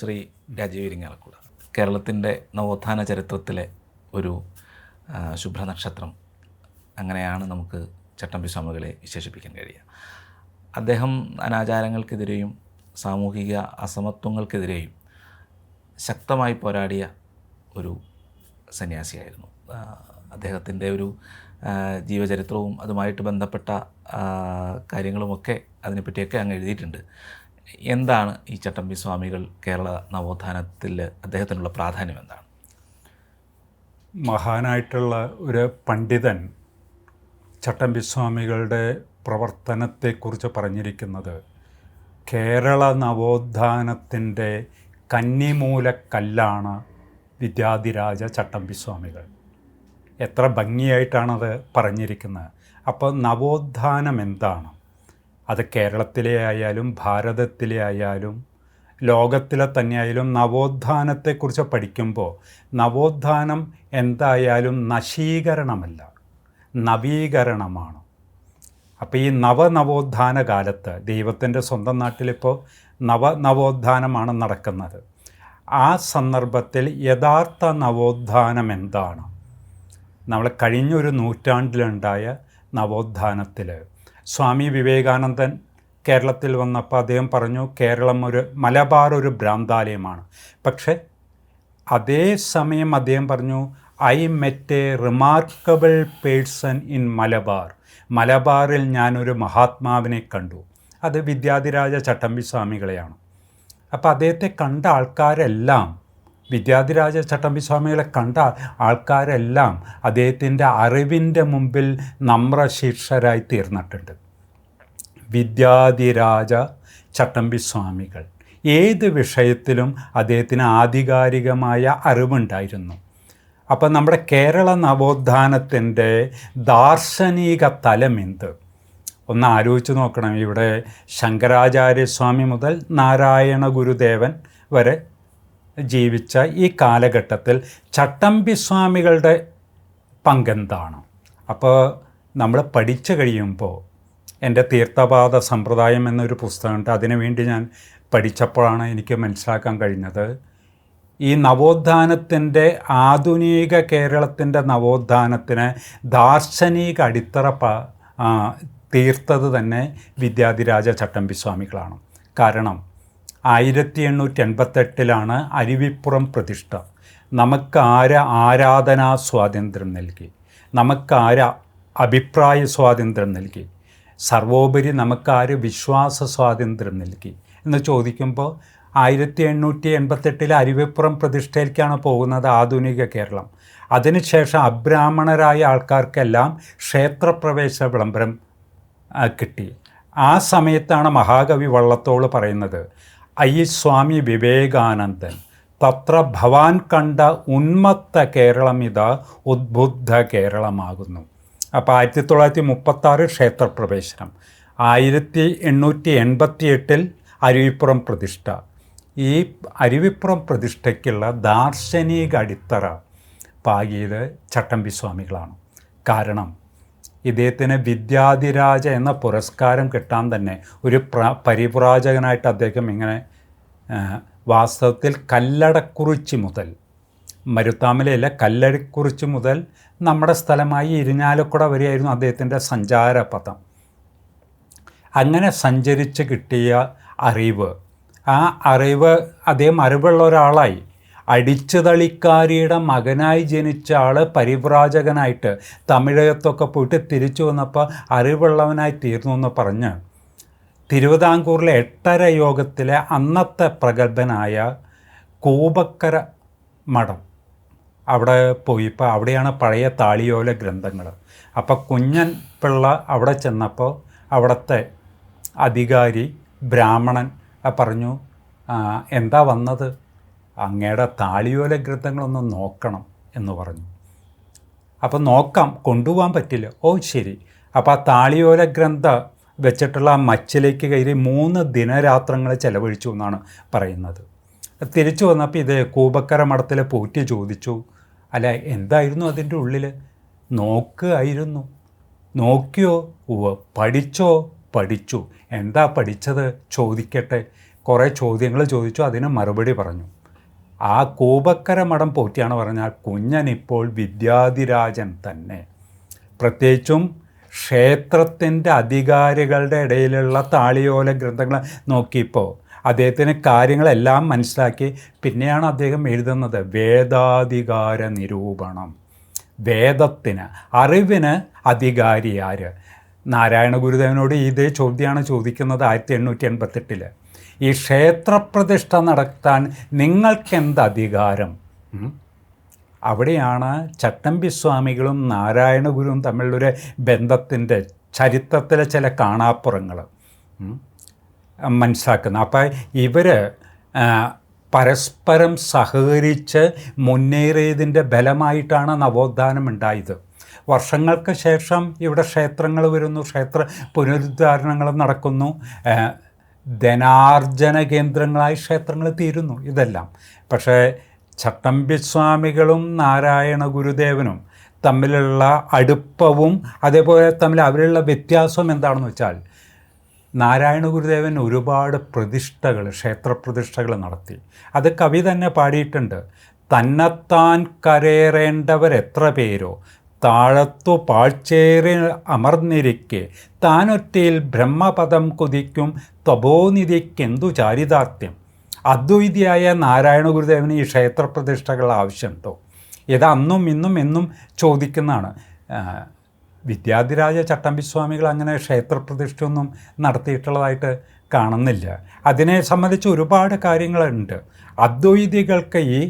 ശ്രീ രാജീവ് ഇരിങ്ങാലക്കുട. കേരളത്തിൻ്റെ നവോത്ഥാന ചരിത്രത്തിലെ ഒരു ശുഭ്രനക്ഷത്രം, അങ്ങനെയാണ് നമുക്ക് ചട്ടമ്പി സ്വാമികളെ വിശേഷിപ്പിക്കാൻ കഴിയുക. അദ്ദേഹം അനാചാരങ്ങൾക്കെതിരെയും സാമൂഹിക അസമത്വങ്ങൾക്കെതിരെയും ശക്തമായി പോരാടിയ ഒരു സന്യാസിയായിരുന്നു. അദ്ദേഹത്തിൻ്റെ ഒരു ജീവചരിത്രവും അതുമായിട്ട് ബന്ധപ്പെട്ട കാര്യങ്ങളുമൊക്കെ അതിനെപ്പറ്റിയൊക്കെ അങ്ങ് എഴുതിയിട്ടുണ്ട്. എന്താണ് ഈ ചട്ടമ്പി സ്വാമികൾ കേരള നവോത്ഥാനത്തിൽ അദ്ദേഹത്തിനുള്ള പ്രാധാന്യം എന്താണ്? മഹാനായിട്ടുള്ള ഒരു പണ്ഡിതൻ ചട്ടമ്പി സ്വാമികളുടെ പ്രവർത്തനത്തെക്കുറിച്ച് പറഞ്ഞിരിക്കുന്നത് കേരള നവോത്ഥാനത്തിൻ്റെ കന്നിമൂലക്കല്ലാണ് വിദ്യാധിരാജ ചട്ടമ്പി സ്വാമികൾ. എത്ര ഭംഗിയായിട്ടാണത് പറഞ്ഞിരിക്കുന്നത്. അപ്പോൾ നവോത്ഥാനം എന്താണ്? അത് കേരളത്തിലെ ആയാലും ഭാരതത്തിലെ ആയാലും ലോകത്തിലെ തന്നെയായാലും നവോത്ഥാനത്തെക്കുറിച്ച് പഠിക്കുമ്പോൾ നവോത്ഥാനം എന്തായാലും നശീകരണമല്ല, നവീകരണമാണ്. അപ്പോൾ ഈ നവോത്ഥാന കാലത്ത് ദൈവത്തിൻ്റെ സ്വന്തം നാട്ടിലിപ്പോൾ നവോത്ഥാനമാണ് നടക്കുന്നത്. ആ സന്ദർഭത്തിൽ യഥാർത്ഥ നവോത്ഥാനം എന്താണ്? നമ്മൾ കഴിഞ്ഞൊരു നൂറ്റാണ്ടിലുണ്ടായ നവോത്ഥാനത്തിൽ സ്വാമി വിവേകാനന്ദൻ കേരളത്തിൽ വന്നപ്പോൾ അദ്ദേഹം പറഞ്ഞു കേരളം മലബാർ ഒരു ഭ്രാന്താലയമാണ്. പക്ഷേ അതേ സമയം അദ്ദേഹം പറഞ്ഞു I met A remarkable person in Malabar. മലബാറിൽ ഞാനൊരു മഹാത്മാവിനെ കണ്ടു. അത് വിദ്യാധിരാജ ചട്ടമ്പി സ്വാമികളെയാണ്. അപ്പോൾ അദ്ദേഹത്തെ കണ്ട ആൾക്കാരെല്ലാം, വിദ്യാധിരാജ ചട്ടമ്പി സ്വാമികളെ കണ്ട ആൾക്കാരെല്ലാം അദ്ദേഹത്തിൻ്റെ അറിവിൻ്റെ മുമ്പിൽ നമ്രശീർഷരായി തീർന്നിട്ടുണ്ട്. വിദ്യാധിരാജ ചട്ടമ്പി സ്വാമികൾ ഏത് വിഷയത്തിലും അദ്ദേഹത്തിന് ആധികാരികമായ അറിവുണ്ടായിരുന്നു. അപ്പം നമ്മുടെ കേരള നവോത്ഥാനത്തിൻ്റെ ദാർശനിക തലം എന്ത്? ഒന്ന് ആലോചിച്ച് നോക്കണം. ഇവിടെ ശങ്കരാചാര്യസ്വാമി മുതൽ നാരായണ ഗുരുദേവൻ വരെ ജീവിച്ച ഈ കാലഘട്ടത്തിൽ ചട്ടമ്പി സ്വാമികളുടെ പങ്കെന്താണ്? അപ്പോൾ നമ്മൾ പഠിച്ചു കഴിയുമ്പോൾ, എൻ്റെ തീർത്ഥപാദ സമ്പ്രദായം എന്നൊരു പുസ്തകമുണ്ട്, അതിനുവേണ്ടി ഞാൻ പഠിച്ചപ്പോഴാണ് എനിക്ക് മനസ്സിലാക്കാൻ കഴിഞ്ഞത് ഈ നവോത്ഥാനത്തിൻ്റെ ആധുനിക കേരളത്തിൻ്റെ നവോത്ഥാനത്തിന് ദാർശനിക അടിത്തറ തീർത്തത് തന്നെ വിദ്യാധിരാജ ചട്ടമ്പി സ്വാമികളാണ്. കാരണം 1888 അരുവിപ്പുറം പ്രതിഷ്ഠ. നമുക്കാര് ആരാധനാ സ്വാതന്ത്ര്യം നൽകി? നമുക്കാര് അഭിപ്രായ സ്വാതന്ത്ര്യം നൽകി? സർവോപരി നമുക്കാര് വിശ്വാസ സ്വാതന്ത്ര്യം നൽകി എന്ന് ചോദിക്കുമ്പോൾ 1888 അരുവിപ്പുറം പ്രതിഷ്ഠയിലേക്കാണ് പോകുന്നത് ആധുനിക കേരളം. അതിനുശേഷം അബ്രാഹ്മണരായ ആൾക്കാർക്കെല്ലാം ക്ഷേത്രപ്രവേശ വിളംബരം കിട്ടി. ആ സമയത്താണ് മഹാകവി വള്ളത്തോൾ പറയുന്നത് ഐ സ്വാമി വിവേകാനന്ദൻ തത്ര ഭവാൻ കണ്ട ഉന്മത്ത കേരളമിത ഉദ്ബുദ്ധ കേരളമാകുന്നു. അപ്പോൾ 1936 ക്ഷേത്രപ്രവേശനം, 1888 അരുവിപ്പുറം പ്രതിഷ്ഠ. ഈ അരുവിപ്പുറം പ്രതിഷ്ഠയ്ക്കുള്ള ദാർശനിക അടിത്തറ പാകിയത് ചട്ടമ്പി സ്വാമികളാണ്. കാരണം ഇദ്ദേഹത്തിന് വിദ്യാധിരാജ എന്ന പുരസ്കാരം കിട്ടാൻ തന്നെ ഒരു പരിവ്രാജകനായിട്ട് അദ്ദേഹം ഇങ്ങനെ വാസ്തവത്തിൽ കല്ലടക്കുറിച്ചി മുതൽ, മരുത്താമലയല്ല, കല്ലടക്കുറിച്ചി മുതൽ നമ്മുടെ സ്ഥലമായി ഇരിഞ്ഞാലക്കുട വരെയായിരുന്നു അദ്ദേഹത്തിൻ്റെ സഞ്ചാരപഥം. അങ്ങനെ സഞ്ചരിച്ച് കിട്ടിയ അറിവ്, ആ അറിവ് അദ്ദേഹം അറിവുള്ള ഒരാളായി. അടിച്ചുതളിക്കാരിയുടെ മകനായി ജനിച്ച ആൾ പരിവ്രാജകനായിട്ട് തമിഴകത്തൊക്കെ പോയിട്ട് തിരിച്ചു വന്നപ്പോൾ അറിവുള്ളവനായി തീർന്നു എന്ന് പറഞ്ഞ് തിരുവിതാംകൂറിലെ 8 യോഗത്തിലെ അന്നത്തെ പ്രഗത്ഭനായ കൂബക്കര മഠം അവിടെ പോയിപ്പോൾ അവിടെയാണ് പഴയ താളിയോല ഗ്രന്ഥങ്ങൾ. അപ്പോൾ കുഞ്ഞൻ പിള്ള അവിടെ ചെന്നപ്പോൾ അവിടുത്തെ അധികാരി ബ്രാഹ്മണൻ പറഞ്ഞു, എന്താ വന്നത്? അങ്ങയുടെ താളിയോല ഗ്രന്ഥങ്ങളൊന്ന് നോക്കണം എന്ന് പറഞ്ഞു. അപ്പോൾ നോക്കാം, കൊണ്ടുപോകാൻ പറ്റില്ല. ഓ ശരി. അപ്പോൾ ആ താളിയോല ഗ്രന്ഥ വെച്ചിട്ടുള്ള ആ മച്ചിലേക്ക് കയറി 3 ദിനരാത്രങ്ങൾ ചെലവഴിച്ചു എന്നാണ് പറയുന്നത്. തിരിച്ചു വന്നപ്പോൾ ഇത് കൂബക്കര മഠത്തിലെ പൂറ്റി ചോദിച്ചു, അല്ല എന്തായിരുന്നു അതിൻ്റെ ഉള്ളിൽ? നോക്കുകയായിരുന്നു. നോക്കിയോ? പഠിച്ചോ? പഠിച്ചു. എന്താ പഠിച്ചത് ചോദിക്കട്ടെ? കുറേ ചോദ്യങ്ങൾ ചോദിച്ചു, അതിന് മറുപടി പറഞ്ഞു. ആ കൂബക്കര മഠം പോറ്റിയാണ് പറഞ്ഞാൽ കുഞ്ഞനിപ്പോൾ വിദ്യാധിരാജൻ തന്നെ. പ്രത്യേകിച്ചും ക്ഷേത്രത്തിൻ്റെ അധികാരികളുടെ ഇടയിലുള്ള താളിയോല ഗ്രന്ഥങ്ങൾ നോക്കിയപ്പോൾ അദ്ദേഹത്തിന് കാര്യങ്ങളെല്ലാം മനസ്സിലാക്കി പിന്നെയാണ് അദ്ദേഹം എഴുതുന്നത് വേദാധികാര നിരൂപണം. വേദത്തിന്, അറിവിന് അധികാരി ആര്? നാരായണ ഗുരുദേവനോട് ഇതേ ചോദ്യമാണ് ചോദിക്കുന്നത് 1888. ഈ ക്ഷേത്രപ്രതിഷ്ഠ നടത്താൻ നിങ്ങൾക്കെന്ത് അധികാരം? അവിടെയാണ് ചട്ടമ്പിസ്വാമികളും നാരായണ ഗുരുവും തമ്മിലൊരു ബന്ധത്തിൻ്റെ ചരിത്രത്തിലെ ചില കാണാപ്പുറങ്ങൾ മനസ്സിലാക്കുന്നത്. അപ്പോൾ ഇവർ പരസ്പരം സഹകരിച്ച് മുന്നേറിയതിൻ്റെ ബലമായിട്ടാണ് നവോത്ഥാനം ഉണ്ടായത്. വർഷങ്ങൾക്ക് ശേഷം ഇവിടെ ക്ഷേത്രങ്ങൾ വരുന്നു, ക്ഷേത്ര പുനരുദ്ധാരണങ്ങൾ നടക്കുന്നു, ധനാർജന കേന്ദ്രങ്ങളായി ക്ഷേത്രങ്ങൾ തീരുന്നു, ഇതെല്ലാം. പക്ഷേ ചട്ടമ്പിസ്വാമികളും നാരായണ ഗുരുദേവനും തമ്മിലുള്ള അടുപ്പവും അതേപോലെ തമ്മിൽ അവരുള്ള വ്യത്യാസം എന്താണെന്ന് വെച്ചാൽ, നാരായണ ഗുരുദേവൻ ഒരുപാട് പ്രതിഷ്ഠകൾ, ക്ഷേത്രപ്രതിഷ്ഠകൾ നടത്തി. അത് കവി തന്നെ പാടിയിട്ടുണ്ട്. തന്നെത്താൻ കരേറേണ്ടവരെത്ര പേരോ താഴത്തു പാഴ്ചേറി അമർന്നിരിക്കെ താനൊറ്റയിൽ ബ്രഹ്മപദം കുതിക്കും തപോനിധിക്കെന്തു ചാരിതാർത്ഥ്യം. അദ്വൈതിയായ നാരായണ ഗുരുദേവന് ഈ ക്ഷേത്രപ്രതിഷ്ഠകൾ ആവശ്യമുണ്ടോ? ഇത് അന്നും ഇന്നും എന്നും ചോദിക്കുന്നതാണ്. വിദ്യാധിരാജ ചട്ടമ്പിസ്വാമികൾ അങ്ങനെ ക്ഷേത്രപ്രതിഷ്ഠയൊന്നും നടത്തിയിട്ടുള്ളതായിട്ട് കാണുന്നില്ല. അതിനെ സംബന്ധിച്ച് ഒരുപാട് കാര്യങ്ങളുണ്ട്. അദ്വൈതികൾക്ക് ഈ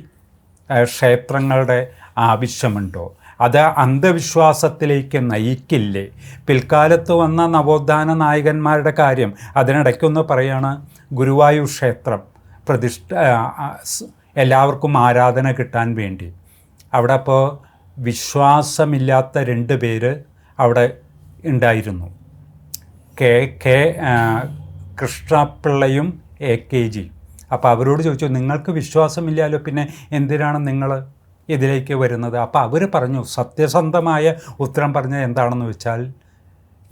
ക്ഷേത്രങ്ങളുടെ ആവശ്യമുണ്ടോ? അത് അന്ധവിശ്വാസത്തിലേക്ക് നയിക്കില്ലേ? പിൽക്കാലത്ത് വന്ന നവോത്ഥാന നായകന്മാരുടെ കാര്യം അതിനിടയ്ക്കൊന്ന് പറയാണ്. ഗുരുവായൂർ ക്ഷേത്രം പ്രതിഷ്ഠ എല്ലാവർക്കും ആരാധന കിട്ടാൻ വേണ്ടി അവിടെ അപ്പോൾ വിശ്വാസമില്ലാത്ത 2 പേര് അവിടെ ഉണ്ടായിരുന്നു. കെ കൃഷ്ണപിള്ളയും AKG. അപ്പോൾ അവരോട് ചോദിച്ചു, നിങ്ങൾക്ക് വിശ്വാസമില്ലല്ലോ, പിന്നെ എന്തിനാണ് നിങ്ങൾ ഇതിലേക്ക് വരുന്നത്? അപ്പോൾ അവർ പറഞ്ഞു, സത്യസന്ധമായ ഉത്തരം പറഞ്ഞത് എന്താണെന്ന് വെച്ചാൽ,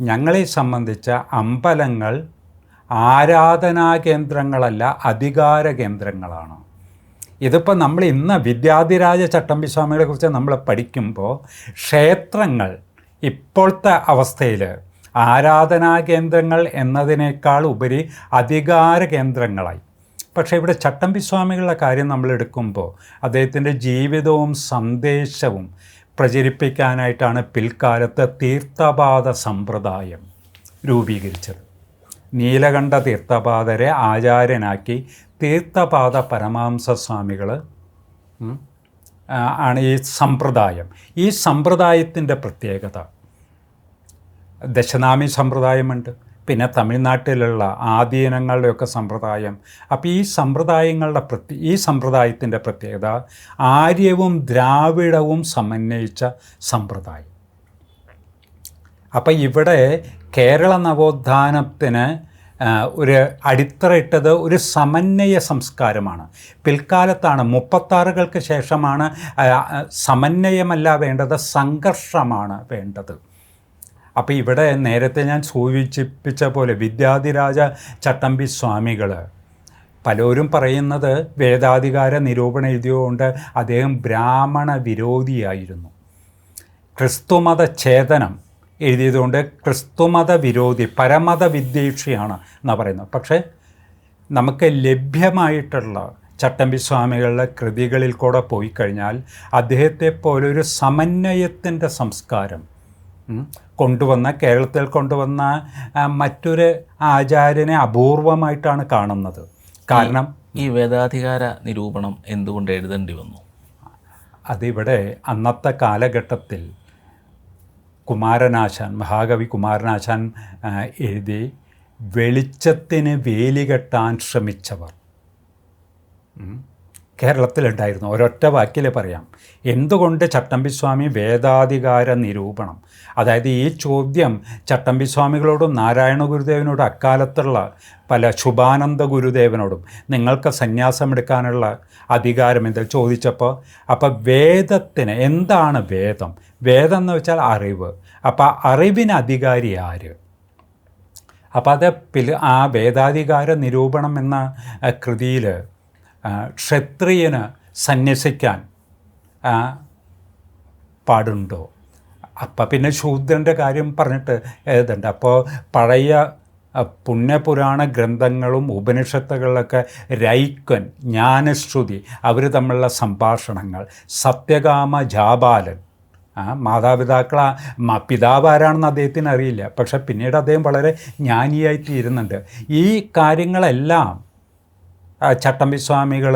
ഞങ്ങളെ സംബന്ധിച്ച അമ്പലങ്ങൾ ആരാധനാ കേന്ദ്രങ്ങളല്ല, അധികാര കേന്ദ്രങ്ങളാണ്. ഇതിപ്പോൾ നമ്മൾ ഇന്ന് വിദ്യാധിരാജ ചട്ടമ്പിസ്വാമികളെ കുറിച്ച് നമ്മൾ പഠിക്കുമ്പോൾ ക്ഷേത്രങ്ങൾ ഇപ്പോഴത്തെ അവസ്ഥയിൽ ആരാധനാ കേന്ദ്രങ്ങൾ എന്നതിനേക്കാൾ ഉപരി അധികാര കേന്ദ്രങ്ങളായി. പക്ഷേ ഇവിടെ ചട്ടമ്പിസ്വാമികളുടെ കാര്യം നമ്മൾ എടുക്കുമ്പോൾ അദ്ദേഹത്തിൻ്റെ ജീവിതവും സന്ദേശവും പ്രചരിപ്പിക്കാനായിട്ടാണ് പിൽക്കാലത്ത് തീർത്ഥപാദ സമ്പ്രദായം രൂപീകരിച്ചത്. നീലകണ്ഠ തീർത്ഥപാദരെ ആചാര്യനാക്കി തീർത്ഥപാദ പരമഹംസ സ്വാമികൾ ആണ് ഈ സമ്പ്രദായം. ഈ സമ്പ്രദായത്തിൻ്റെ പ്രത്യേകത, ദശനാമി സമ്പ്രദായമുണ്ട്, പിന്നെ തമിഴ്നാട്ടിലുള്ള ആദീനങ്ങളുടെയൊക്കെ സമ്പ്രദായം. അപ്പോൾ ഈ സമ്പ്രദായത്തിൻ്റെ പ്രത്യേകത ആര്യവും ദ്രാവിഡവും സമന്വയിച്ച സമ്പ്രദായം. അപ്പോൾ ഇവിടെ കേരള നവോത്ഥാനത്തിന് ഒരു അടിത്തറയിട്ടത് ഒരു സമന്വയ സംസ്കാരമാണ്. പിൽക്കാലത്താണ് 36കൾക്ക് ശേഷമാണ് സമന്വയമല്ല വേണ്ടത്, സംഘർഷമാണ് വേണ്ടത്. അപ്പോൾ ഇവിടെ നേരത്തെ ഞാൻ സൂചിപ്പിച്ച പോലെ വിദ്യാധിരാജ ചട്ടമ്പിസ്വാമികൾ, പലരും പറയുന്നത് വേദാധികാര നിരൂപണം എഴുതിയതുകൊണ്ട് അദ്ദേഹം ബ്രാഹ്മണ വിരോധിയായിരുന്നു. ക്രിസ്തുമത ഛേദനം എഴുതിയതുകൊണ്ട് ക്രിസ്തുമത വിരോധി, പരമത വിദ്വേഷിയാണ് എന്നാണ് പറയുന്നത്. പക്ഷേ നമുക്ക് ലഭ്യമായിട്ടുള്ള ചട്ടമ്പിസ്വാമികളുടെ കൃതികളിൽ കൂടെ പോയി കഴിഞ്ഞാൽ അദ്ദേഹത്തെ പോലൊരു സമന്വയത്തിൻ്റെ സംസ്കാരം കേരളത്തിൽ കൊണ്ടുവന്ന മറ്റൊരു ആചാര്യനെ അപൂർവമായിട്ടാണ് കാണുന്നത്. കാരണം ഈ വേദാധികാര നിരൂപണം എന്തുകൊണ്ട് എഴുതേണ്ടി വന്നു? അതിവിടെ അന്നത്തെ കാലഘട്ടത്തിൽ കുമാരനാശാൻ, മഹാകവി കുമാരനാശാൻ എഴുതി, വെളിച്ചത്തിന് വേലി കെട്ടാൻ ശ്രമിച്ചവർ കേരളത്തിലുണ്ടായിരുന്നു. ഒരൊറ്റ വാക്കിൽ പറയാം, എന്തുകൊണ്ട് ചട്ടമ്പിസ്വാമി വേദാധികാര നിരൂപണം, അതായത് ഈ ചോദ്യം ചട്ടമ്പിസ്വാമികളോടും നാരായണ ഗുരുദേവനോടും അക്കാലത്തുള്ള പല ശുഭാനന്ദ ഗുരുദേവനോടും നിങ്ങൾക്ക് സന്യാസമെടുക്കാനുള്ള അധികാരം എന്താ ചോദിച്ചപ്പോൾ, അപ്പോൾ വേദത്തിന് എന്താണ് വേദം? വേദം എന്ന് വെച്ചാൽ അറിവ്. അപ്പോൾ അറിവിന് അധികാരി ആര്? അപ്പോൾ അത് ആ വേദാധികാര നിരൂപണം എന്ന കൃതിയിൽ ക്ഷത്രിയന് സന്യസിക്കാൻ പാടുണ്ടോ? അപ്പം പിന്നെ ശൂദ്രൻ്റെ കാര്യം പറഞ്ഞിട്ട് എഴുതുന്നുണ്ട്. അപ്പോൾ പഴയ പുണ്യപുരാണ ഗ്രന്ഥങ്ങളും ഉപനിഷത്തുകളിലൊക്കെ രൈക്വൻ, ജ്ഞാനശ്രുതി അവർ തമ്മിലുള്ള സംഭാഷണങ്ങൾ, സത്യകാമ ജാബാലൻ, മാതാപിതാക്കൾ പിതാവ് ആരാണെന്ന് അദ്ദേഹത്തിന് അറിയില്ല, പക്ഷെ പിന്നീട് അദ്ദേഹം വളരെ ജ്ഞാനിയായിത്തീരുന്നുണ്ട്. ഈ കാര്യങ്ങളെല്ലാം ചട്ടമ്പിസ്വാമികൾ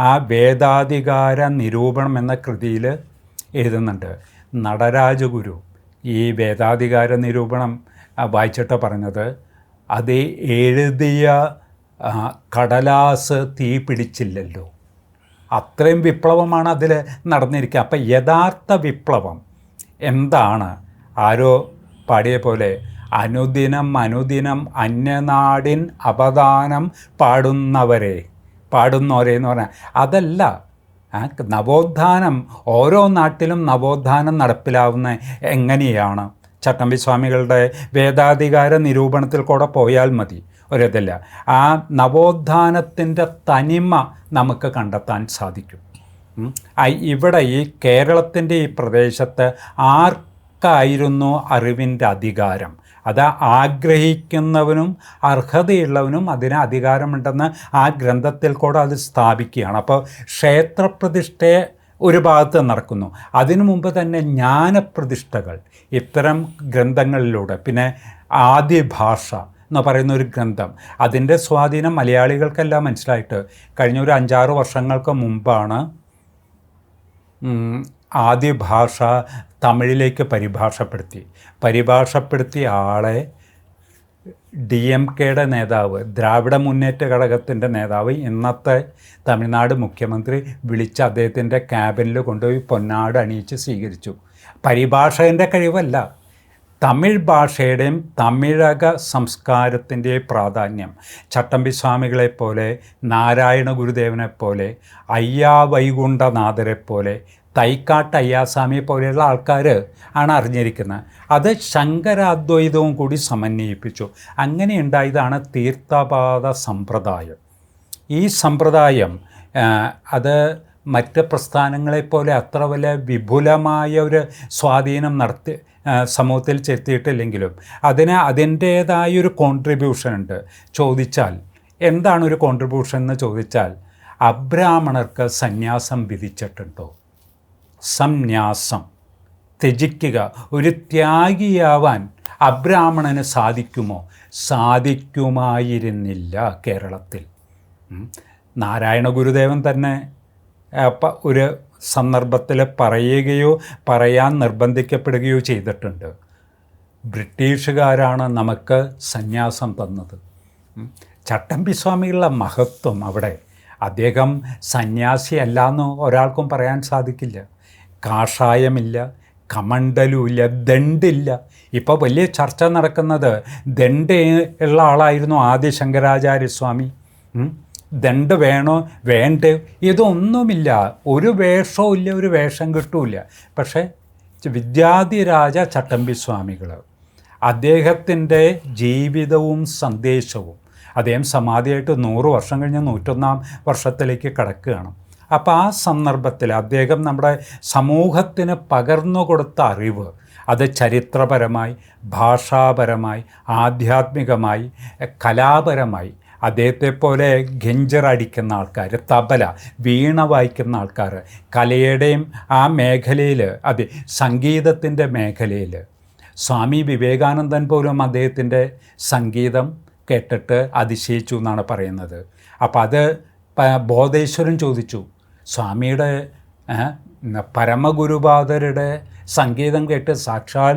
ആ വേദാധികാര നിരൂപണം എന്ന കൃതിയിൽ എഴുതുന്നുണ്ട്. നടരാജഗുരു ഈ വേദാധികാര നിരൂപണം വായിച്ചിട്ട് പറഞ്ഞത്, അത് എഴുതിയ കടലാസ് തീ പിടിച്ചില്ലല്ലോ, അത്രയും വിപ്ലവമാണ് അതിൽ നടന്നിരിക്കുക. അപ്പം യഥാർത്ഥ വിപ്ലവം എന്താണ്? ആരോ പാടിയ പോലെ അനുദിനം അനുദിനം അന്യനാടിൻ അപദാനം പാടുന്നവരെ എന്ന് പറഞ്ഞാൽ അതല്ല. നവോത്ഥാനം, ഓരോ നാട്ടിലും നവോത്ഥാനം നടപ്പിലാവുന്ന എങ്ങനെയാണ്? ചട്ടമ്പിസ്വാമികളുടെ വേദാധികാര നിരൂപണത്തിൽ കൂടെ പോയാൽ മതി, ഒരിതില്ല. ആ നവോത്ഥാനത്തിൻ്റെ തനിമ നമുക്ക് കണ്ടെത്താൻ സാധിക്കും. ഇവിടെ ഈ കേരളത്തിൻ്റെ ഈ പ്രദേശത്ത് ആർക്കായിരുന്നു അറിവിൻ്റെ അധികാരം? അത് ആഗ്രഹിക്കുന്നവനും അർഹതയുള്ളവനും അതിന് അധികാരമുണ്ടെന്ന് ആ ഗ്രന്ഥത്തിൽ കൂടെ അത് സ്ഥാപിക്കുകയാണ്. അപ്പോൾ ക്ഷേത്രപ്രതിഷ്ഠയെ ഒരു ഭാഗത്ത് നടക്കുന്നു. അതിനു മുമ്പ് തന്നെ ജ്ഞാനപ്രതിഷ്ഠകൾ ഇത്തരം ഗ്രന്ഥങ്ങളിലൂടെ, പിന്നെ ആദിഭാഷ എന്ന് പറയുന്ന ഒരു ഗ്രന്ഥം, അതിൻ്റെ സ്വാധീനം മലയാളികൾക്കെല്ലാം മനസ്സിലായിട്ട് കഴിഞ്ഞ ഒരു 5-6 വർഷങ്ങൾക്ക് മുമ്പാണ് ആദിഭാഷ തമിഴിലേക്ക് പരിഭാഷപ്പെടുത്തിയ ആളെ DMKയുടെ നേതാവ്, ദ്രാവിഡ മുന്നേറ്റ ഘടകത്തിൻ്റെ നേതാവ്, ഇന്നത്തെ തമിഴ്നാട് മുഖ്യമന്ത്രി വിളിച്ച് അദ്ദേഹത്തിൻ്റെ ക്യാബിനിൽ കൊണ്ടുപോയി പൊന്നാട് അണിയിച്ച് സ്വീകരിച്ചു. പരിഭാഷകൻ്റെ കഴിവല്ല, തമിഴ് ഭാഷയുടെയും തമിഴക സംസ്കാരത്തിൻ്റെയും പ്രാധാന്യം ചട്ടമ്പിസ്വാമികളെപ്പോലെ, നാരായണ ഗുരുദേവനെപ്പോലെ, അയ്യാ വൈകുണ്ഠനാഥരെപ്പോലെ, തൈക്കാട്ട് അയ്യാസ്വാമിയെ പോലെയുള്ള ആൾക്കാർ ആണ് അറിഞ്ഞിരിക്കുന്നത്. അത് ശങ്കരാദ്വൈതവും കൂടി സമന്വയിപ്പിച്ചു. അങ്ങനെ ഉണ്ടായതാണ് തീർത്ഥപാദ സമ്പ്രദായം. ഈ സമ്പ്രദായം അത് മറ്റ് പ്രസ്ഥാനങ്ങളെപ്പോലെ അത്ര വലിയ വിപുലമായ ഒരു സ്വാധീനം സമൂഹത്തിൽ ചെലുത്തിയിട്ടില്ലെങ്കിലും അതിന് അതിൻ്റേതായൊരു കോൺട്രിബ്യൂഷൻ ഉണ്ട്. ചോദിച്ചാൽ എന്താണ് ഒരു കോൺട്രിബ്യൂഷൻ എന്ന് ചോദിച്ചാൽ, അബ്രാഹ്മണർക്ക് സന്യാസം വിധിച്ചിട്ടുണ്ടോ? സംന്യാസം, ത്യജിക്കുക, ഒരു ത്യാഗിയാവാൻ അബ്രാഹ്മണന് സാധിക്കുമോ? സാധിക്കുമായിരുന്നില്ല കേരളത്തിൽ. നാരായണ ഗുരുദേവൻ തന്നെ ഒരു സന്ദർഭത്തിൽ പറയുകയോ പറയാൻ നിർബന്ധിക്കപ്പെടുകയോ ചെയ്തിട്ടുണ്ട്. ബ്രിട്ടീഷുകാരാണ് നമുക്ക് സന്യാസം തന്നത്. ചട്ടമ്പിസ്വാമികളുടെ മഹത്വം അവിടെ, അദ്ദേഹം സന്യാസിയല്ലാന്ന് ഒരാൾക്കും പറയാൻ സാധിക്കില്ല. കാഷായമില്ല, കമണ്ടലുമില്ല, ദണ്ഡില്ല. ഇപ്പോൾ വലിയ ചർച്ച നടക്കുന്നത് ദണ്ഡ് ഉള്ള ആളായിരുന്നു ആദി ശങ്കരാചാര്യസ്വാമി. ദണ്ഡ് വേണോ വേണ്ടേ ഇതൊന്നുമില്ല, ഒരു വേഷവും ഇല്ല, ഒരു വേഷം കിട്ടൂല. പക്ഷേ വിദ്യാധിരാജ ചട്ടമ്പിസ്വാമികൾ, അദ്ദേഹത്തിൻ്റെ ജീവിതവും സന്ദേശവും, അദ്ദേഹം സമാധിയായിട്ട് 100 വർഷം കഴിഞ്ഞ് 101-ാം വർഷത്തിലേക്ക് കടക്കുകയാണ്. അപ്പോൾ ആ സന്ദർഭത്തിൽ അദ്ദേഹം നമ്മുടെ സമൂഹത്തിന് പകർന്നു കൊടുത്ത അറിവ്, അത് ചരിത്രപരമായി, ഭാഷാപരമായി, ആധ്യാത്മികമായി, കലാപരമായി, അദ്ദേഹത്തെപ്പോലെ ഗഞ്ചറടിക്കുന്ന ആൾക്കാർ, തബല, വീണ വായിക്കുന്ന ആൾക്കാർ, കലയുടെയും ആ മേഖലയിൽ, അതെ സംഗീതത്തിൻ്റെ മേഖലയിൽ, സ്വാമി വിവേകാനന്ദൻ പോലും അദ്ദേഹത്തിൻ്റെ സംഗീതം കേട്ടിട്ട് അതിശയിച്ചു എന്നാണ് പറയുന്നത്. അപ്പോൾ അത് ബോധേശ്വരൻ ചോദിച്ചു, സ്വാമിയുടെ പരമഗുരുപാദരുടെ സംഗീതം കേട്ട് സാക്ഷാൽ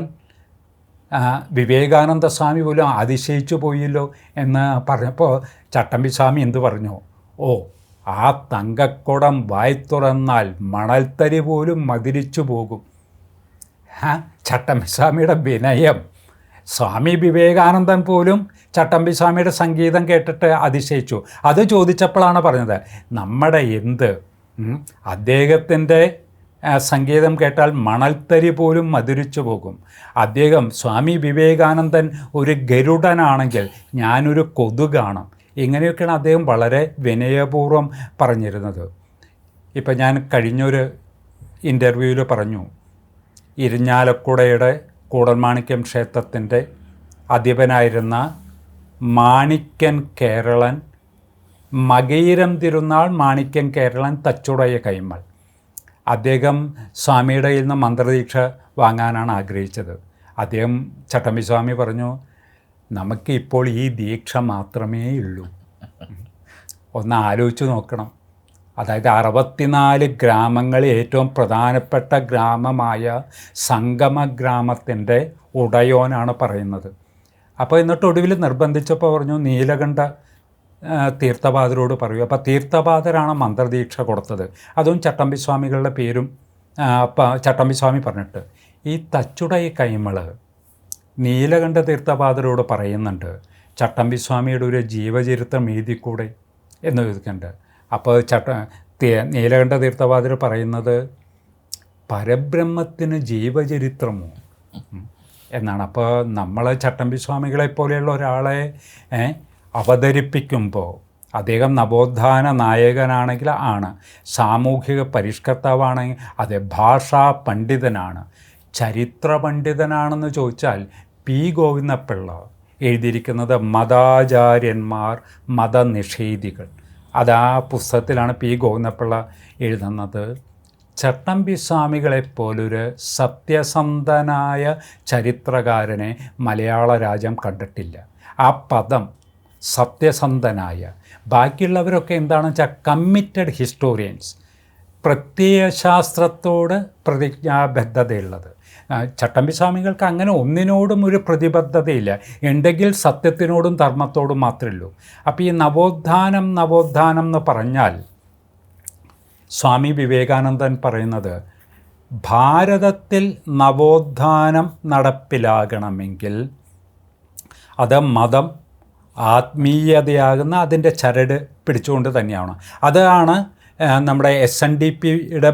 വിവേകാനന്ദ സ്വാമി പോലും അതിശയിച്ചു പോയല്ലോ എന്ന് പറഞ്ഞപ്പോൾ ചട്ടമ്പിസ്വാമി എന്തു പറഞ്ഞു? ഓ, ആ തങ്കക്കുടം വായി തുറന്നാൽ മണൽത്തരി പോലും മതിരിച്ചു പോകും. ചട്ടമ്പിസ്വാമിയുടെ വിനയം! സ്വാമി വിവേകാനന്ദൻ പോലും ചട്ടമ്പിസ്വാമിയുടെ സംഗീതം കേട്ടിട്ട് അതിശയിച്ചു. അത് ചോദിച്ചപ്പോഴാണ് പറഞ്ഞത്, നമ്മുടെ അദ്ദേഹത്തിൻ്റെ സംഗീതം കേട്ടാൽ മണൽത്തരി പോലും മധുരിച്ചു പോകും. അദ്ദേഹം സ്വാമി വിവേകാനന്ദൻ ഒരു ഗരുഡനാണെങ്കിൽ ഞാനൊരു കൊതുകാണ്. ഇങ്ങനെയൊക്കെയാണ് അദ്ദേഹം വളരെ വിനയപൂർവ്വം പറഞ്ഞിരുന്നത്. ഇപ്പം ഞാൻ കഴിഞ്ഞൊരു ഇൻ്റർവ്യൂവിൽ പറഞ്ഞു, ഇരിഞ്ഞാലക്കുടയുടെ കൂടൽമാണിക്യം ക്ഷേത്രത്തിൻ്റെ അധിപനായിരുന്ന മാണിക്യൻ കേരളൻ, മകയിരം തിരുനാൾ മാണിക്യൻ കേരളൻ തച്ചുടയ കൈമൾ, അദ്ദേഹം സ്വാമിയുടെ കയ്യിൽ നിന്ന് മന്ത്രദീക്ഷ വാങ്ങാനാണ് ആഗ്രഹിച്ചത്. അദ്ദേഹം ചട്ടമ്പി സ്വാമി പറഞ്ഞു, നമുക്ക് ഇപ്പോൾ ഈ ദീക്ഷ മാത്രമേ ഉള്ളൂ. ഒന്ന് ആലോചിച്ച് നോക്കണം. അതായത് 64 ഗ്രാമങ്ങളിൽ ഏറ്റവും പ്രധാനപ്പെട്ട ഗ്രാമമായ സംഗമ ഗ്രാമത്തിൻ്റെ ഉടയോനാണ് പറയുന്നത്. അപ്പോൾ എന്നിട്ട് ഒടുവിൽ നിർബന്ധിച്ചപ്പോൾ പറഞ്ഞു, നീലകണ്ഠ തീർത്ഥപാദരോട് പറയൂ. അപ്പോൾ തീർത്ഥപാദരാണ് മന്ത്രദീക്ഷ കൊടുത്തത്. അതും ചട്ടമ്പി സ്വാമികളുടെ പേരും ചട്ടമ്പി സ്വാമി പറഞ്ഞിട്ട്. ഈ തച്ചുടൈ കൈമൾ നീലകണ്ഠ തീർത്ഥപാദരോട് പറയുന്നുണ്ട്, ചട്ടമ്പി സ്വാമിയുടെ ഒരു ജീവചരിത്രം എഴുതിക്കൂടെ എന്ന് ചോദിക്കുന്നുണ്ട്. അപ്പോൾ നീലകണ്ഠ തീർത്ഥപാദർ പറയുന്നത്, പരബ്രഹ്മത്തിന് ജീവചരിത്രമോ എന്നാണ്. അപ്പോൾ നമ്മൾ ചട്ടമ്പി സ്വാമികളെ പോലെയുള്ള ഒരാളെ അവതരിപ്പിക്കുമ്പോൾ, അദ്ദേഹം നവോത്ഥാന നായകനാണെങ്കിൽ ആണ്, സാമൂഹിക പരിഷ്കർത്താവാണെങ്കിൽ അതെ, ഭാഷാ പണ്ഡിതനാണ്, ചരിത്ര പണ്ഡിതനാണെന്ന് ചോദിച്ചാൽ പി ഗോവിന്ദപിള്ള എഴുതിയിരിക്കുന്നത് മതാചാര്യന്മാർ മതനിഷേധികൾ. അത് ആ പുസ്തകത്തിലാണ് പി ഗോവിന്ദപിള്ള എഴുതുന്നത്. ചട്ടമ്പി സ്വാമികളെപ്പോലൊരു സത്യസന്ധനായ ചരിത്രകാരനെ മലയാള രാജ്യം കണ്ടിട്ടില്ല. ആ പദം സത്യസന്ധനായ, ബാക്കിയുള്ളവരൊക്കെ എന്താണെന്ന് വെച്ചാൽ കമ്മിറ്റഡ് ഹിസ്റ്റോറിയൻസ്, പ്രത്യയശാസ്ത്രത്തോട് പ്രതിജ്ഞാബദ്ധതയുള്ളത്. ചട്ടമ്പി സ്വാമികൾക്ക് അങ്ങനെ ഒന്നിനോടും ഒരു പ്രതിബദ്ധതയില്ല. ഉണ്ടെങ്കിൽ സത്യത്തിനോടും ധർമ്മത്തോടും മാത്രമേ ഉള്ളൂ. അപ്പോൾ ഈ നവോത്ഥാനം എന്ന് പറഞ്ഞാൽ സ്വാമി വിവേകാനന്ദൻ പറയുന്നത്, ഭാരതത്തിൽ നവോത്ഥാനം നടപ്പിലാകണമെങ്കിൽ അത് മതം ആത്മീയതയാകുന്ന അതിൻ്റെ ചരട് പിടിച്ചുകൊണ്ട് തന്നെയാണ്. അതാണ് നമ്മുടെ SNDPയുടെ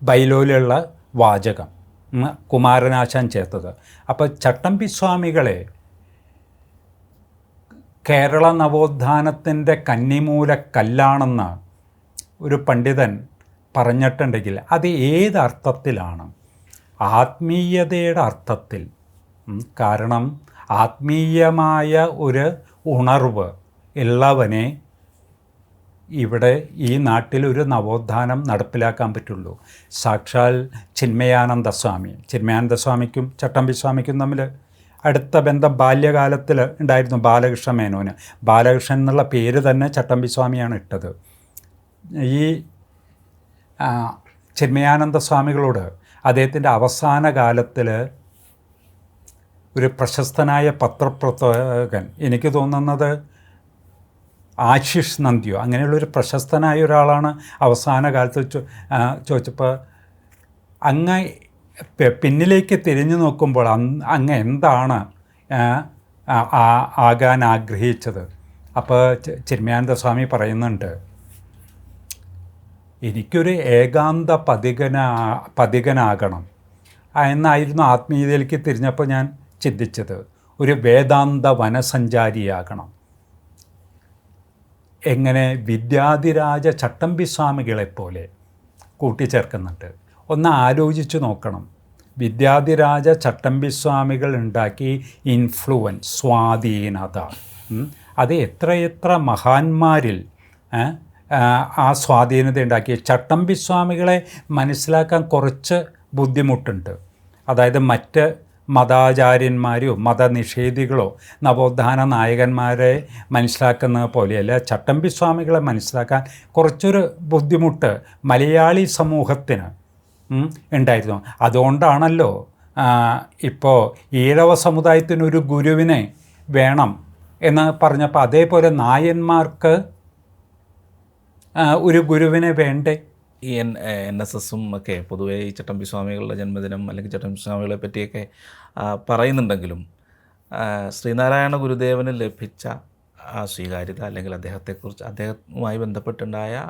ബൈലോയിലുള്ള വാചകം കുമാരനാശാൻ ചേർത്തത്. അപ്പോൾ ചട്ടമ്പി സ്വാമികളെ കേരള നവോത്ഥാനത്തിൻ്റെ കന്നിമൂല കല്ലാണെന്ന് ഒരു പണ്ഡിതൻ പറഞ്ഞിട്ടുണ്ടെങ്കിൽ അത് ഏതർത്ഥത്തിലാണ്? ആത്മീയതയുടെ അർത്ഥത്തിൽ. കാരണം ആത്മീയമായ ഒരു ഉണർവ് ഉള്ളവനെ ഇവിടെ ഈ നാട്ടിൽ ഒരു നവോത്ഥാനം നടപ്പിലാക്കാൻ പറ്റുള്ളൂ. സാക്ഷാൽ ചിന്മയാനന്ദ സ്വാമിക്കും ചട്ടമ്പി സ്വാമിക്കും തമ്മിൽ അടുത്ത ബന്ധം ബാല്യകാലത്തിൽ ഉണ്ടായിരുന്നു. ബാലകൃഷ്ണ മേനോന്, ബാലകൃഷ്ണൻ എന്നുള്ള പേര് തന്നെ ചട്ടമ്പി സ്വാമിയാണ് ഇട്ടത്. ഈ ചിന്മയാനന്ദ സ്വാമികളോട് അദ്ദേഹത്തിൻ്റെ അവസാന കാലത്തിൽ ഒരു പ്രശസ്തനായ പത്രപ്രവർത്തകൻ, എനിക്ക് തോന്നുന്നത് ആശിഷ് നന്ദ്യോ അങ്ങനെയുള്ളൊരു പ്രശസ്തനായ ഒരാളാണ് അവസാന കാലത്ത് ചോദിച്ചപ്പോൾ, അങ്ങ് പിന്നിലേക്ക് തിരിഞ്ഞു നോക്കുമ്പോൾ അങ്ങ് എന്താണ് ആകാൻ ആഗ്രഹിച്ചത്? അപ്പോൾ ചിന്മയാനന്ദ സ്വാമി പറയുന്നുണ്ട്, എനിക്കൊരു ഏകാന്ത പഥികനാകണം എന്നായിരുന്നു ആത്മീയതയിലേക്ക് തിരിഞ്ഞപ്പോൾ ഞാൻ ചിന്തിച്ചത്. ഒരു വേദാന്ത വനസഞ്ചാരിയാകണം. എങ്ങനെ? വിദ്യാധിരാജ ചട്ടമ്പി സ്വാമികളെപ്പോലെ കൂട്ടിച്ചേർക്കുന്നുണ്ട്. ഒന്ന് ആലോചിച്ച് നോക്കണം. വിദ്യാധിരാജ ചട്ടമ്പി സ്വാമികൾ ഉണ്ടാക്കി ഇൻഫ്ലുവൻസ്, സ്വാധീനത, അത് എത്രയെത്ര മഹാന്മാരിൽ ആ സ്വാധീനത ഉണ്ടാക്കി. ചട്ടമ്പി സ്വാമികളെ മനസ്സിലാക്കാൻ കുറച്ച് ബുദ്ധിമുട്ടുണ്ട്. അതായത് മറ്റ് മതാചാര്യന്മാരോ മതനിഷേധികളോ നവോത്ഥാന നായകന്മാരെ മനസ്സിലാക്കുന്നത് പോലെയല്ല ചട്ടമ്പി സ്വാമികളെ മനസ്സിലാക്കാൻ കുറച്ചൊരു ബുദ്ധിമുട്ട് മലയാളി സമൂഹത്തിന് ഉണ്ടായിരുന്നു. അതുകൊണ്ടാണല്ലോ ഇപ്പോൾ ഈഴവ സമുദായത്തിനൊരു ഗുരുവിനെ വേണം എന്ന് പറഞ്ഞപ്പോൾ അതേപോലെ നായന്മാർക്ക് ഒരു ഗുരുവിനെ വേണ്ടേ? ഈ NSSും ഒക്കെ പൊതുവേ ഈ ചട്ടമ്പി സ്വാമികളുടെ ജന്മദിനം അല്ലെങ്കിൽ ചട്ടമ്പി സ്വാമികളെ പറ്റിയൊക്കെ പറയുന്നുണ്ടെങ്കിലും ശ്രീനാരായണ ഗുരുദേവന് ലഭിച്ച ആ സ്വീകാര്യത അല്ലെങ്കിൽ അദ്ദേഹവുമായി ബന്ധപ്പെട്ടുണ്ടായ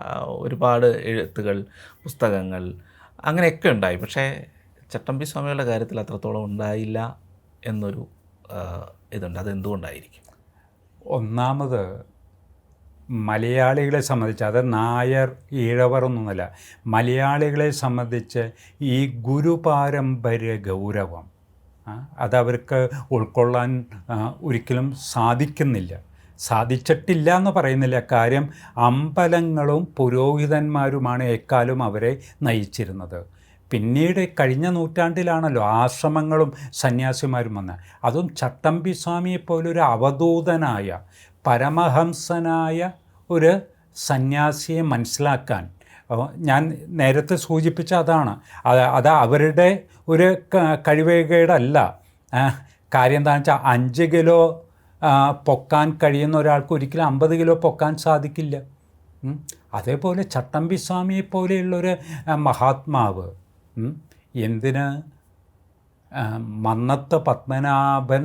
ഒരുപാട് എഴുത്തുകൾ, പുസ്തകങ്ങൾ, അങ്ങനെയൊക്കെ ഉണ്ടായി. പക്ഷേ ചട്ടമ്പി സ്വാമികളുടെ കാര്യത്തിൽ അത്രത്തോളം ഉണ്ടായില്ല എന്നൊരു ഇതുണ്ട്. അതെന്തുകൊണ്ടായിരിക്കും? ഒന്നാമത് മലയാളികളെ സംബന്ധിച്ച്, അത് നായർ ഈഴവർ എന്നൊന്നുമല്ല, മലയാളികളെ സംബന്ധിച്ച് ഈ ഗുരുപാരമ്പര്യ ഗൗരവം അതവർക്ക് ഉൾക്കൊള്ളാൻ ഒരിക്കലും സാധിച്ചിട്ടില്ല എന്ന് പറയുന്നില്ല. കാര്യം അമ്പലങ്ങളും പുരോഹിതന്മാരുമാണ് എക്കാലം അവരെ നയിച്ചിരുന്നത്. പിന്നീട് കഴിഞ്ഞ നൂറ്റാണ്ടിലാണല്ലോ ആശ്രമങ്ങളും സന്യാസിമാരും വന്നത്. അതും ചട്ടമ്പി സ്വാമിയെപ്പോലൊരു അവധൂതനായ പരമഹംസനായ ഒരു സന്യാസിയെ മനസ്സിലാക്കാൻ ഞാൻ നേരത്തെ സൂചിപ്പിച്ച അതാണ്. അത് അവരുടെ ഒരു കഴിവേകേടല്ല. കാര്യം എന്താണെന്ന് വെച്ചാൽ 5 കിലോ പൊക്കാൻ കഴിയുന്ന ഒരാൾക്ക് ഒരിക്കലും 50 കിലോ പൊക്കാൻ സാധിക്കില്ല. അതേപോലെ ചട്ടമ്പി സ്വാമിയെപ്പോലെയുള്ളൊരു മഹാത്മാവ് എന്തിന് മന്നത്ത് പത്മനാഭൻ,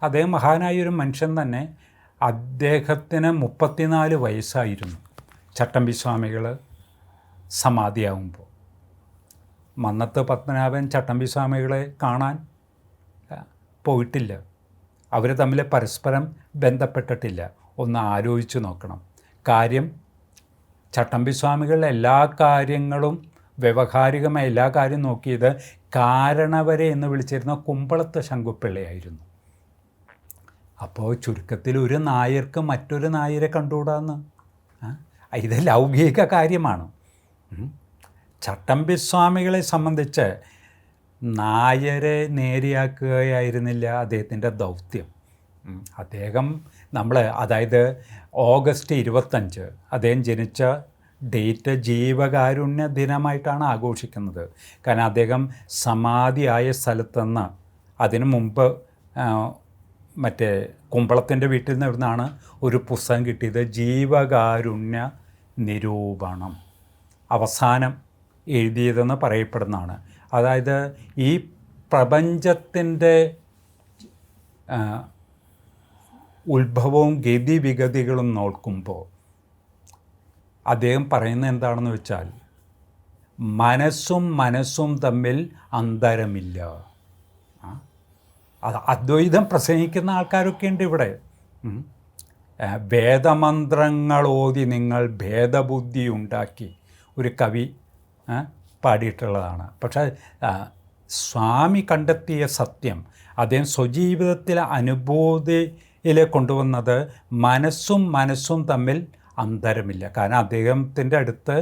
അദ്ദേഹം മഹാനായൊരു മനുഷ്യൻ തന്നെ. അദ്ദേഹത്തിന് 34 വയസ്സായിരുന്നു ചട്ടമ്പി സ്വാമികൾ സമാധിയാവുമ്പോൾ. മന്നത്ത് പത്മനാഭൻ ചട്ടമ്പി സ്വാമികളെ കാണാൻ പോയിട്ടില്ല. അവർ തമ്മിൽ പരസ്പരം ബന്ധപ്പെട്ടിട്ടില്ല. ഒന്ന് ആലോചിച്ച് നോക്കണം. കാര്യം ചട്ടമ്പി സ്വാമികൾ എല്ലാ കാര്യങ്ങളും, വ്യവഹാരികമായ എല്ലാ കാര്യം നോക്കിയത് കാരണവരെ എന്ന് വിളിച്ചിരുന്ന കുമ്പളത്ത് ശങ്കുപിള്ളയായിരുന്നു. അപ്പോൾ ചുരുക്കത്തിൽ ഒരു നായർക്ക് മറ്റൊരു നായരെ കണ്ടുകൂടാന്ന്, ഇത് ലൗകിക കാര്യമാണ്. ചട്ടമ്പി സ്വാമികളെ സംബന്ധിച്ച് നായരെ നേരെയാക്കുകയായിരുന്നില്ല അദ്ദേഹത്തിൻ്റെ ദൗത്യം. അദ്ദേഹം അതായത് ഓഗസ്റ്റ് 25 അദ്ദേഹം ജനിച്ച ഡേറ്റ് ജീവകാരുണ്യ ദിനമായിട്ടാണ് ആഘോഷിക്കുന്നത്. കാരണം അദ്ദേഹം സമാധിയായ സ്ഥലത്തുനിന്ന് അതിനു മുമ്പ് മറ്റേ കുമ്പളത്തിൻ്റെ വീട്ടിൽ നിന്നാണ് ഒരു പുസ്തകം കിട്ടിയത്, ജീവകാരുണ്യ നിരൂപണം, അവസാനം എഴുതിയതെന്ന് പറയപ്പെടുന്നതാണ്. അതായത് ഈ പ്രപഞ്ചത്തിൻ്റെ ഉത്ഭവവും ഗതിവിഗതികളും നോക്കുമ്പോൾ അദ്ദേഹം പറയുന്നത് എന്താണെന്ന് വെച്ചാൽ, മനസ്സും തമ്മിൽ അന്തരമില്ല. അത് അദ്വൈതം പ്രസംഗിക്കുന്ന ആൾക്കാരൊക്കെ ഉണ്ട് ഇവിടെ. വേദമന്ത്രങ്ങളോതി നിങ്ങൾ ഭേദബുദ്ധി ഉണ്ടാക്കി ഒരു കവി പാടിയിട്ടുള്ളതാണ്. പക്ഷേ സ്വാമി കണ്ടെത്തിയ സത്യം അദ്ദേഹം സ്വജീവിതത്തിലെ അനുഭൂതിയിൽ കൊണ്ടുവന്നത് മനസ്സും തമ്മിൽ അന്തരമില്ല. കാരണം അദ്ദേഹത്തിൻ്റെ അടുത്ത്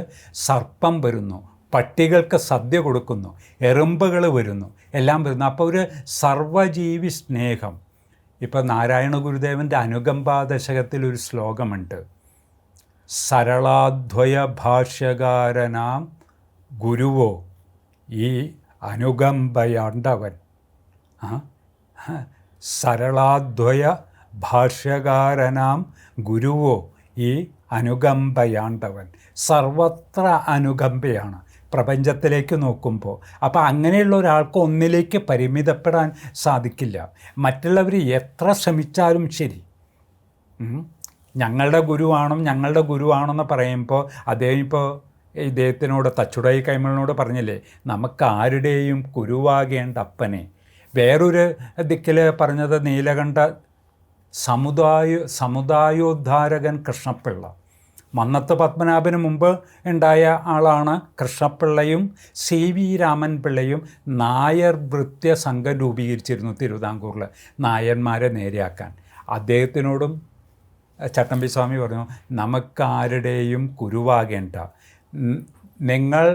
സർപ്പം വരുന്നു, പട്ടികൾക്ക് സദ്യ കൊടുക്കുന്നു, എറുമ്പുകൾ വരുന്നു, എല്ലാം വരുന്നു. അപ്പോൾ ഒരു സർവജീവി സ്നേഹം. ഇപ്പോൾ നാരായണ ഗുരുദേവൻ്റെ അനുകമ്പാദശകത്തിൽ ഒരു ശ്ലോകമുണ്ട്, സരളാദ്വയ ഭാഷ്യകാരനാം ഗുരുവോ ഈ അനുകമ്പയാണ്ടവൻ. സരളാദ്വയ ഭാഷ്യകാരനാം ഗുരുവോ ഈ അനുകമ്പയാണ്ടവൻ. സർവത്ര അനുകമ്പയാണ് പ്രപഞ്ചത്തിലേക്ക് നോക്കുമ്പോൾ. അപ്പോൾ അങ്ങനെയുള്ള ഒരാൾക്ക് ഒന്നിലേക്ക് പരിമിതപ്പെടാൻ സാധിക്കില്ല. മറ്റുള്ളവർ എത്ര ശ്രമിച്ചാലും ശരി, ഞങ്ങളുടെ ഗുരുവാണെന്ന് പറയുമ്പോൾ അദ്ദേഹം ഇപ്പോൾ ഇദ്ദേഹത്തിനോട് തച്ചുടൈ കൈമളിനോട് പറഞ്ഞില്ലേ, നമുക്ക് ആരുടെയും ഗുരുവാകേണ്ട അപ്പനെ. വേറൊരു ദിക്കിൽ പറഞ്ഞത് നീലകണ്ഠ സമുദായോദ്ധാരകൻ കൃഷ്ണപിള്ള. മന്നത്ത് പത്മനാഭന് മുമ്പ് ഉണ്ടായ ആളാണ് കൃഷ്ണപിള്ളയും. CV രാമൻ പിള്ളയും നായർ ഭൃത്യ സംഘം രൂപീകരിച്ചിരുന്നു തിരുവിതാംകൂറിൽ നായന്മാരെ നേരെയാക്കാൻ. അദ്ദേഹത്തിനോടും ചട്ടമ്പി സ്വാമി പറഞ്ഞു, നമുക്കാരുടെയും ഗുരുവാകേണ്ട, നിങ്ങൾ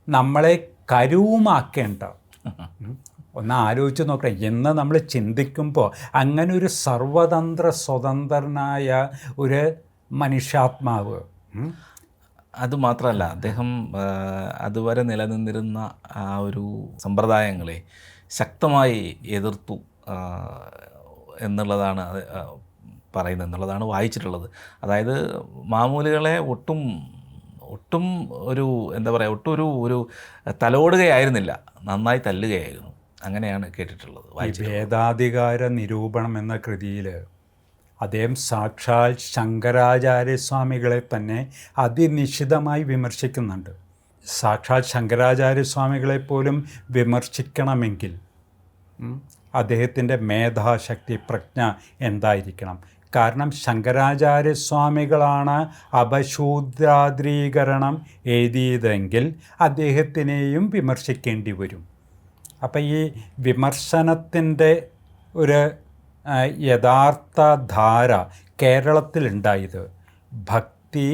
നമ്മളെ കരുവുമാക്കേണ്ട. ഒന്ന് ആലോചിച്ച് നോക്കണം. എന്ന് നമ്മൾ ചിന്തിക്കുമ്പോൾ അങ്ങനെ ഒരു സർവതന്ത്ര സ്വതന്ത്രനായ ഒരു മനുഷ്യാത്മാവ്. അതുമാത്രമല്ല, അദ്ദേഹം അതുവരെ നിലനിന്നിരുന്ന ആ ഒരു സമ്പ്രദായങ്ങളെ ശക്തമായി എതിർത്തു എന്നുള്ളതാണ് പറയുന്നത്, എന്നുള്ളതാണ് വായിച്ചിട്ടുള്ളത്. അതായത് മാമൂലുകളെ ഒട്ടും ഒരു എന്താ പറയുക, ഒട്ടും ഒരു തലോടുകയായിരുന്നില്ല, നന്നായി തല്ലുകയായിരുന്നു. അങ്ങനെയാണ് കേട്ടിട്ടുള്ളത്. വേദാധികാര നിരൂപണം എന്ന കൃതിയിൽ അദ്ദേഹം സാക്ഷാൽ ശങ്കരാചാര്യസ്വാമികളെ തന്നെ അതിനിശിതമായി വിമർശിക്കുന്നുണ്ട്. സാക്ഷാൽ ശങ്കരാചാര്യസ്വാമികളെപ്പോലും വിമർശിക്കണമെങ്കിൽ അദ്ദേഹത്തിൻ്റെ മേധാശക്തി പ്രജ്ഞ എന്തായിരിക്കണം? കാരണം ശങ്കരാചാര്യസ്വാമികളാണ് അപശൂദ്രാദ്രീകരണം എഴുതിയതെങ്കിൽ അദ്ദേഹത്തിനെയും വിമർശിക്കേണ്ടി വരും. അപ്പം ഈ വിമർശനത്തിൻ്റെ ഒരു യഥാർത്ഥ ധാര കേരളത്തിലുണ്ടായത് ഭക്തി,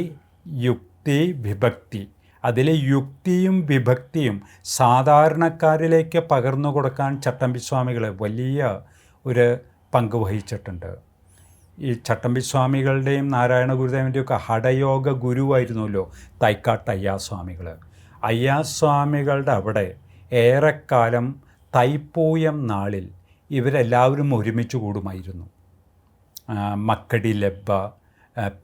യുക്തി, വിഭക്തി. അതിൽ യുക്തിയും വിഭക്തിയും സാധാരണക്കാരിലേക്ക് പകർന്നു കൊടുക്കാൻ ചട്ടമ്പിസ്വാമികൾ വലിയ ഒരു പങ്ക് വഹിച്ചിട്ടുണ്ട്. ഈ ചട്ടമ്പിസ്വാമികളുടെയും നാരായണ ഗുരുദേവൻ്റെയും ഒക്കെ ഹഠയോഗ ഗുരുവായിരുന്നല്ലോ തൈക്കാട്ട് അയ്യാസ്വാമികൾ. അയ്യാസ്വാമികളുടെ അവിടെ ഏറെക്കാലം തൈപ്പൂയം നാളിൽ ഇവരെല്ലാവരും ഒരുമിച്ച് കൂടുമായിരുന്നു. മക്കടി ലബ്ബ,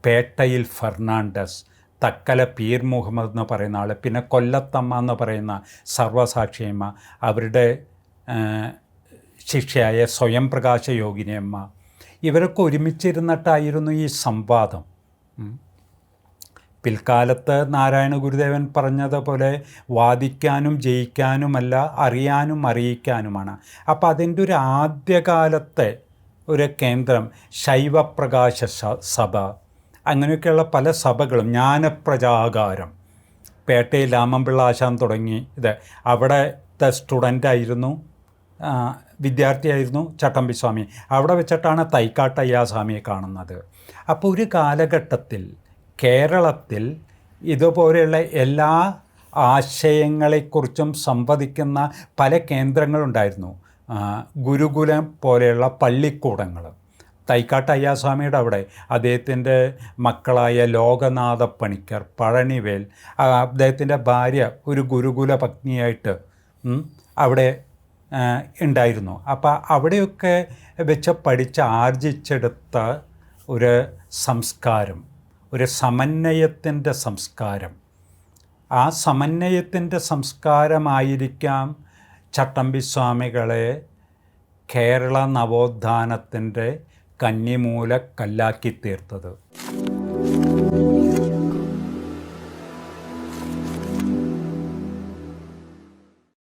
പേട്ടയിൽ ഫെർണാണ്ടസ്, തക്കല പീർ മുഹമ്മദ് എന്ന് പറയുന്ന ആൾ, പിന്നെ കൊല്ലത്തമ്മ എന്ന് പറയുന്ന സർവസാക്ഷിയമ്മ, അവരുടെ ശിഷ്യയായ സ്വയം പ്രകാശ യോഗിനിയമ്മ, ഇവരൊക്കെ ഒരുമിച്ചിരുന്നിട്ടായിരുന്നു ഈ സംവാദം. പിൽക്കാലത്ത് നാരായണ ഗുരുദേവൻ പറഞ്ഞതുപോലെ വാദിക്കാനും ജയിക്കാനുമല്ല, അറിയാനും അറിയിക്കാനുമാണ്. അപ്പോൾ അതിൻ്റെ ഒരു ആദ്യകാലത്തെ ഒരു കേന്ദ്രം ശൈവപ്രകാശ സഭ, അങ്ങനെയൊക്കെയുള്ള പല സഭകളും, ജ്ഞാനപ്രജാകാരം, പേട്ടയിൽ രാമൻപിള്ള ആശാൻ തുടങ്ങി ഇത്, അവിടുത്തെ സ്റ്റുഡൻ്റായിരുന്നു, വിദ്യാർത്ഥിയായിരുന്നു ചട്ടമ്പിസ്വാമി. അവിടെ വെച്ചിട്ടാണ് തൈക്കാട്ട് അയ്യാസ്വാമിയെ കാണുന്നത്. അപ്പോൾ ഒരു കാലഘട്ടത്തിൽ കേരളത്തിൽ ഇതുപോലെയുള്ള എല്ലാ ആശയങ്ങളെക്കുറിച്ചും സംവദിക്കുന്ന പല കേന്ദ്രങ്ങളുണ്ടായിരുന്നു. ഗുരുകുലം പോലെയുള്ള പള്ളിക്കൂടങ്ങൾ. തൈക്കാട്ട് അയ്യാസ്വാമിയുടെ അവിടെ അദ്ദേഹത്തിൻ്റെ മക്കളായ ലോകനാഥ പണിക്കർ, പഴനിവേൽ, അദ്ദേഹത്തിൻ്റെ ഭാര്യ ഒരു ഗുരുകുല പത്നിയായിട്ട് അവിടെ ഉണ്ടായിരുന്നു. അപ്പോൾ അവിടെയൊക്കെ വെച്ച് പഠിച്ച് ആർജിച്ചെടുത്ത ഒരു സംസ്കാരം, ഒരു സമന്വയത്തിൻ്റെ സംസ്കാരം, ആ സമന്വയത്തിൻ്റെ സംസ്കാരമായിരിക്കാം ചട്ടമ്പിസ്വാമികളെ കേരള നവോത്ഥാനത്തിൻ്റെ കന്നിമൂല കല്ലാക്കി തീർത്തത്.